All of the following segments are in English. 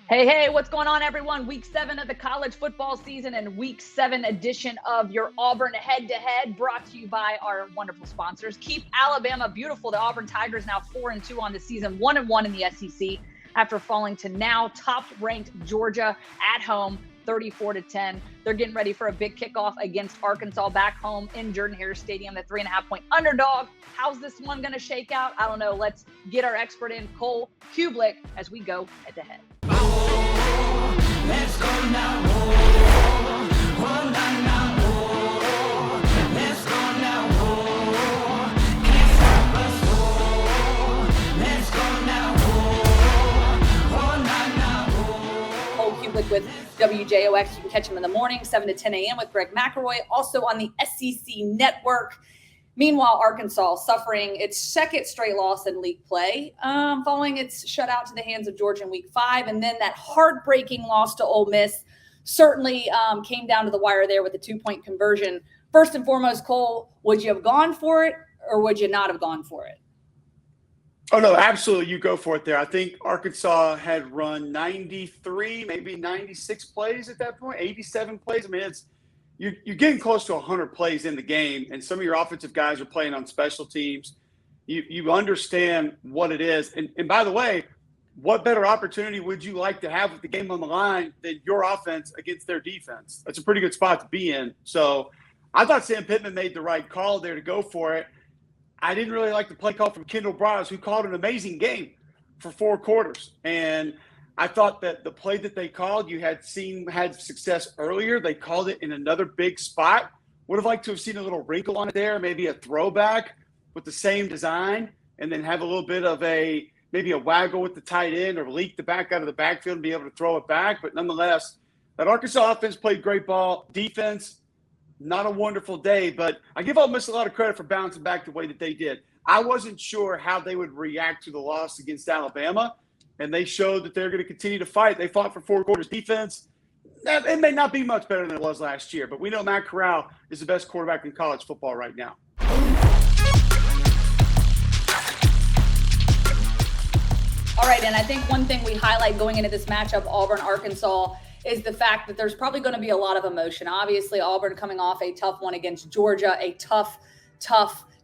Hey, hey, what's going on, everyone? Week 7 of the college football season and Week 7 edition of your Auburn Head-to-Head, brought to you by our wonderful sponsors. Keep Alabama beautiful. The Auburn Tigers now 4-2 on the season, 1-1 in the SEC after falling to now top-ranked Georgia at home, 34-10. They're getting ready for a big kickoff against Arkansas back home in Jordan-Hare Stadium, the 3.5-point underdog. How's this one going to shake out? I don't know. Let's get our expert in, Cole Cubelic, as we go head-to-head. Let's go now, oh, oh, now, oh, let's go now, oh, can't stop us, oh, let's go now, oh, Cole Cubelic with WJOX. You can catch him in the morning, 7 to 10 a.m. with Greg McElroy, also on the SEC Network. Meanwhile, Arkansas suffering its second straight loss in league play, following its shutout to the hands of Georgia in Week 5, and then that heartbreaking loss to Ole Miss certainly came down to the wire there with a 2-point conversion. First and foremost, Cole, would you have gone for it or would you not have gone for it? Oh, no, absolutely. You go for it there. I think Arkansas had run 93, maybe 96 plays at that point, 87 plays. I mean, you're getting close to 100 plays in the game, and some of your offensive guys are playing on special teams. You understand what it is. And by the way, what better opportunity would you like to have with the game on the line than your offense against their defense? That's a pretty good spot to be in. So I thought Sam Pittman made the right call there to go for it. I didn't really like the play call from Kendall Browse, who called an amazing game for 4 quarters. And I thought that the play that they called, you had success earlier. They called it in another big spot. Would have liked to have seen a little wrinkle on it there, maybe a throwback with the same design, and then have a little bit of maybe a waggle with the tight end or leak the back out of the backfield and be able to throw it back. But nonetheless, that Arkansas offense played great ball. Defense, not a wonderful day, but I give Ole Miss a lot of credit for bouncing back the way that they did. I wasn't sure how they would react to the loss against Alabama, and they showed that they're going to continue to fight. They fought for 4 quarters defense. It may not be much better than it was last year, but we know Matt Corral is the best quarterback in college football right now. All right, and I think one thing we highlight going into this matchup, Auburn-Arkansas, is the fact that there's probably going to be a lot of emotion. Obviously, Auburn coming off a tough one against Georgia, a tough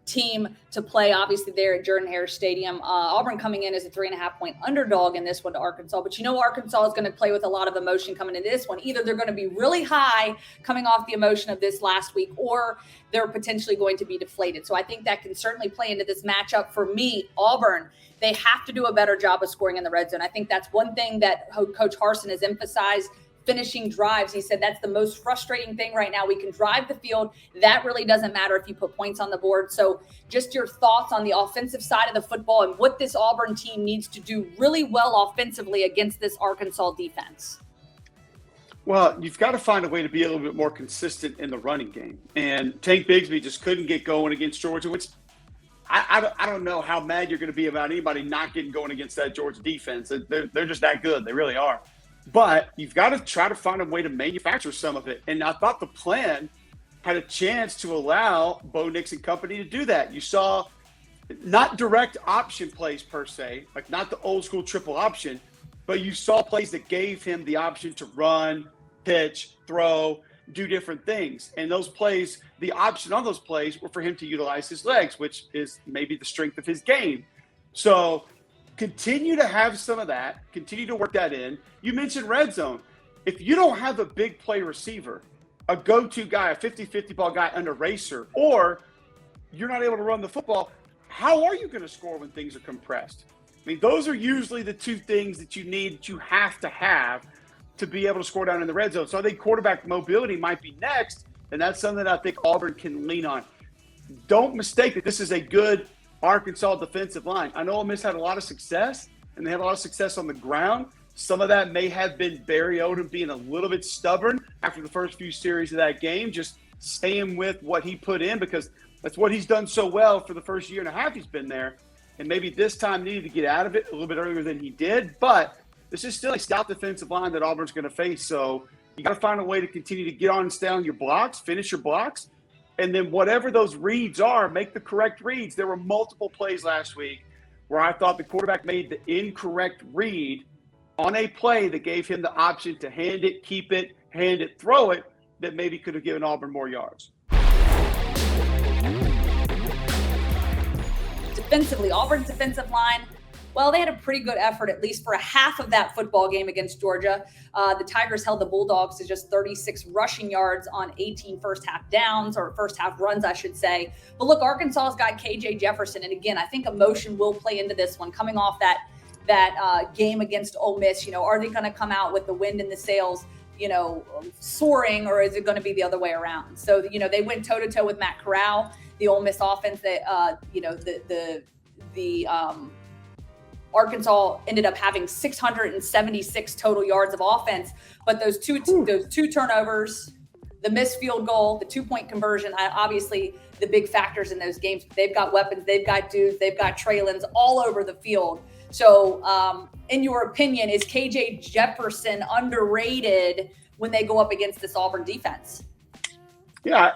team to play, obviously, there at Jordan-Hare Stadium. Auburn coming in as a 3.5-point underdog in this one to Arkansas. But you know Arkansas is going to play with a lot of emotion coming into this one. Either they're going to be really high coming off the emotion of this last week, or they're potentially going to be deflated. So I think that can certainly play into this matchup. For me, Auburn, they have to do a better job of scoring in the red zone. I think that's one thing that Coach Harsin has emphasized, finishing drives. He said that's the most frustrating thing right now. We can drive the field. That really doesn't matter if you put points on the board. So just your thoughts on the offensive side of the football and what this Auburn team needs to do really well offensively against this Arkansas defense. Well, you've got to find a way to be a little bit more consistent in the running game. And Tank Bigsby just couldn't get going against Georgia, which I don't know how mad you're going to be about anybody not getting going against that Georgia defense. They're just that good. They really are. But you've got to try to find a way to manufacture some of it. And I thought the plan had a chance to allow Bo Nix and company to do that. You saw not direct option plays per se, like not the old school triple option, but you saw plays that gave him the option to run, pitch, throw, do different things. And those plays, the option on those plays were for him to utilize his legs, which is maybe the strength of his game. So continue to have some of that, continue to work that in. You mentioned red zone. If you don't have a big play receiver, a go-to guy, a 50-50 ball guy under racer, or you're not able to run the football, how are you going to score when things are compressed? I mean, those are usually the 2 things that you need, that you have to be able to score down in the red zone. So I think quarterback mobility might be next, and that's something that I think Auburn can lean on. Don't mistake that this is a good Arkansas defensive line. I know Ole Miss had a lot of success, and they had a lot of success on the ground. Some of that may have been Barry Odom being a little bit stubborn after the first few series of that game, just staying with what he put in, because that's what he's done so well for the first year and a half he's been there. And maybe this time needed to get out of it a little bit earlier than he did. But this is still a stout defensive line that Auburn's going to face. So you got to find a way to continue to get on and stay on your blocks, finish your blocks. And then whatever those reads are, make the correct reads. There were multiple plays last week where I thought the quarterback made the incorrect read on a play that gave him the option to hand it, keep it, hand it, throw it, that maybe could have given Auburn more yards. Defensively, Auburn's defensive line, well, they had a pretty good effort, at least for a half of that football game against Georgia. The Tigers held the Bulldogs to just 36 rushing yards on 18 first half downs, or first half runs, I should say. But look, Arkansas's got KJ Jefferson. And again, I think emotion will play into this one. Coming off that game against Ole Miss, are they going to come out with the wind in the sails, soaring, or is it going to be the other way around? So, they went toe to toe with Matt Corral, the Ole Miss offense that, Arkansas ended up having 676 total yards of offense, but those two turnovers, the missed field goal, the 2-point conversion, obviously the big factors in those games. They've got weapons, they've got dudes, they've got Traylons all over the field. So, in your opinion, is KJ Jefferson underrated when they go up against this Auburn defense? Yeah,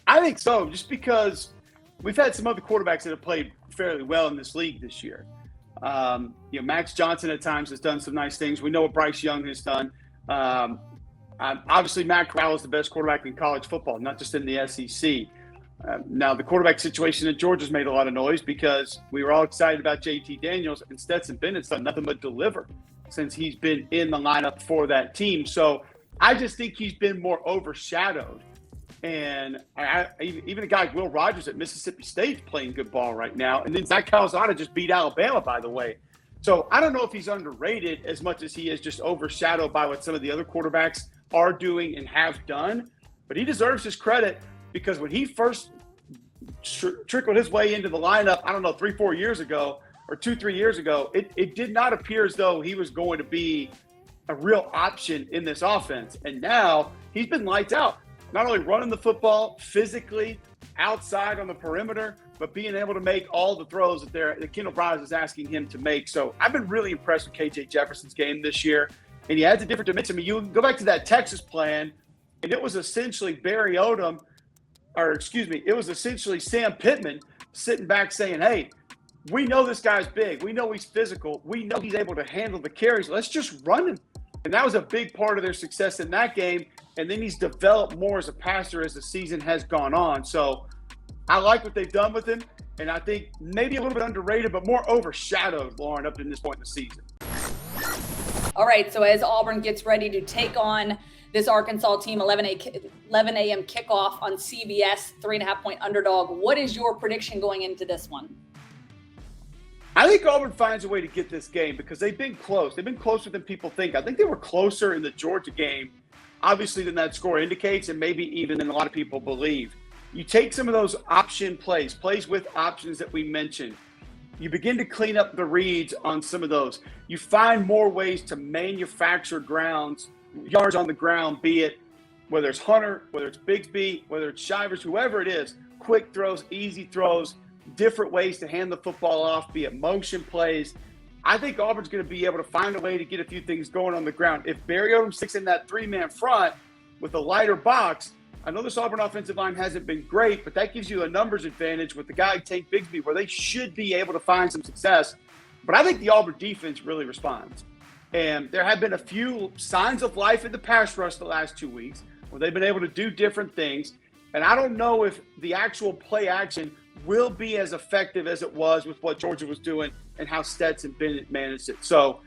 I think so, just because we've had some other quarterbacks that have played fairly well in this league this year. Max Johnson at times has done some nice things. We know what Bryce Young has done. Obviously, Matt Corral is the best quarterback in college football, not just in the SEC. Now, the quarterback situation at Georgia's made a lot of noise because we were all excited about JT Daniels, and Stetson Bennett's done nothing but deliver since he's been in the lineup for that team. So I just think he's been more overshadowed. And even a guy like Will Rogers at Mississippi State's playing good ball right now. And then Zach Calzada just beat Alabama, by the way. So I don't know if he's underrated as much as he is just overshadowed by what some of the other quarterbacks are doing and have done. But he deserves his credit because when he first trickled his way into the lineup, I don't know, 3-4 years ago or 2-3 years ago, it did not appear as though he was going to be a real option in this offense. And now he's been lights out. Not only running the football physically outside on the perimeter, but being able to make all the throws that Kendall Browse is asking him to make. So I've been really impressed with KJ Jefferson's game this year. And he adds a different dimension. I mean, you go back to that Texas plan, and it was essentially it was essentially Sam Pittman sitting back saying, hey, we know this guy's big. We know he's physical. We know he's able to handle the carries. Let's just run him. And that was a big part of their success in that game. And then he's developed more as a passer as the season has gone on. So I like what they've done with him. And I think maybe a little bit underrated, but more overshadowed, Lauren, up to this point in the season. All right, so as Auburn gets ready to take on this Arkansas team, 11 a.m. kickoff on CBS, 3.5-point underdog. What is your prediction going into this one? I think Auburn finds a way to get this game because they've been close. They've been closer than people think. I think they were closer in the Georgia game, obviously, than that score indicates, and maybe even than a lot of people believe. You take some of those option plays with options that we mentioned. You begin to clean up the reads on some of those. You find more ways to manufacture yards on the ground, be it whether it's Hunter, whether it's Bigsby, whether it's Shivers, whoever it is, quick throws, easy throws, different ways to hand the football off, be it motion plays. I think Auburn's going to be able to find a way to get a few things going on the ground. If Barry Odom sticks in that 3-man front with a lighter box, I know this Auburn offensive line hasn't been great, but that gives you a numbers advantage with the guy like Tank Bigsby where they should be able to find some success. But I think the Auburn defense really responds. And there have been a few signs of life in the pass rush the last 2 weeks where they've been able to do different things. And I don't know if the actual play action will be as effective as it was with what Georgia was doing and how Stetson Bennett managed it. So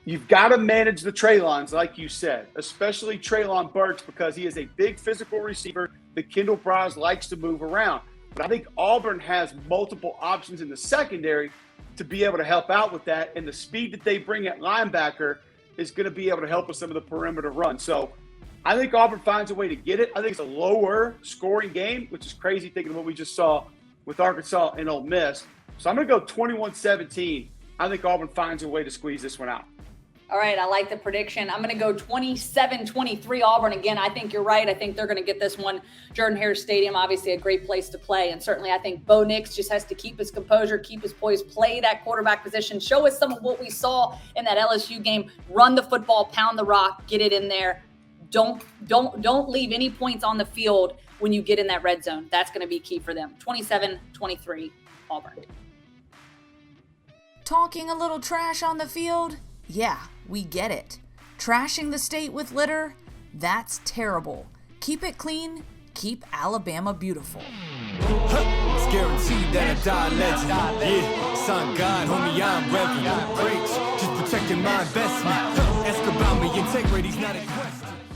you've got to manage the Traylons, like you said, especially Traylon Burks, because he is a big physical receiver that Kendall Browse likes to move around. But I think Auburn has multiple options in the secondary to be able to help out with that. And the speed that they bring at linebacker is going to be able to help with some of the perimeter runs. So I think Auburn finds a way to get it. I think it's a lower scoring game, which is crazy thinking of what we just saw with Arkansas and Ole Miss. So I'm going to go 21-17. I think Auburn finds a way to squeeze this one out. All right, I like the prediction. I'm going to go 27-23 Auburn. Again, I think you're right. I think they're going to get this one. Jordan-Hare Stadium, obviously a great place to play. And certainly I think Bo Nix just has to keep his composure, keep his poise, play that quarterback position, show us some of what we saw in that LSU game, run the football, pound the rock, get it in there. Don't leave any points on the field when you get in that red zone. That's going to be key for them. 27-23 Auburn. Talking a little trash on the field? Yeah, we get it. Trashing the state with litter? That's terrible. Keep it clean. Keep Alabama beautiful. It's guaranteed that I die a legend. Yeah, son God, homie, I'm reverend. Preach, just protecting my investment. Ask about me, integrity's not a question.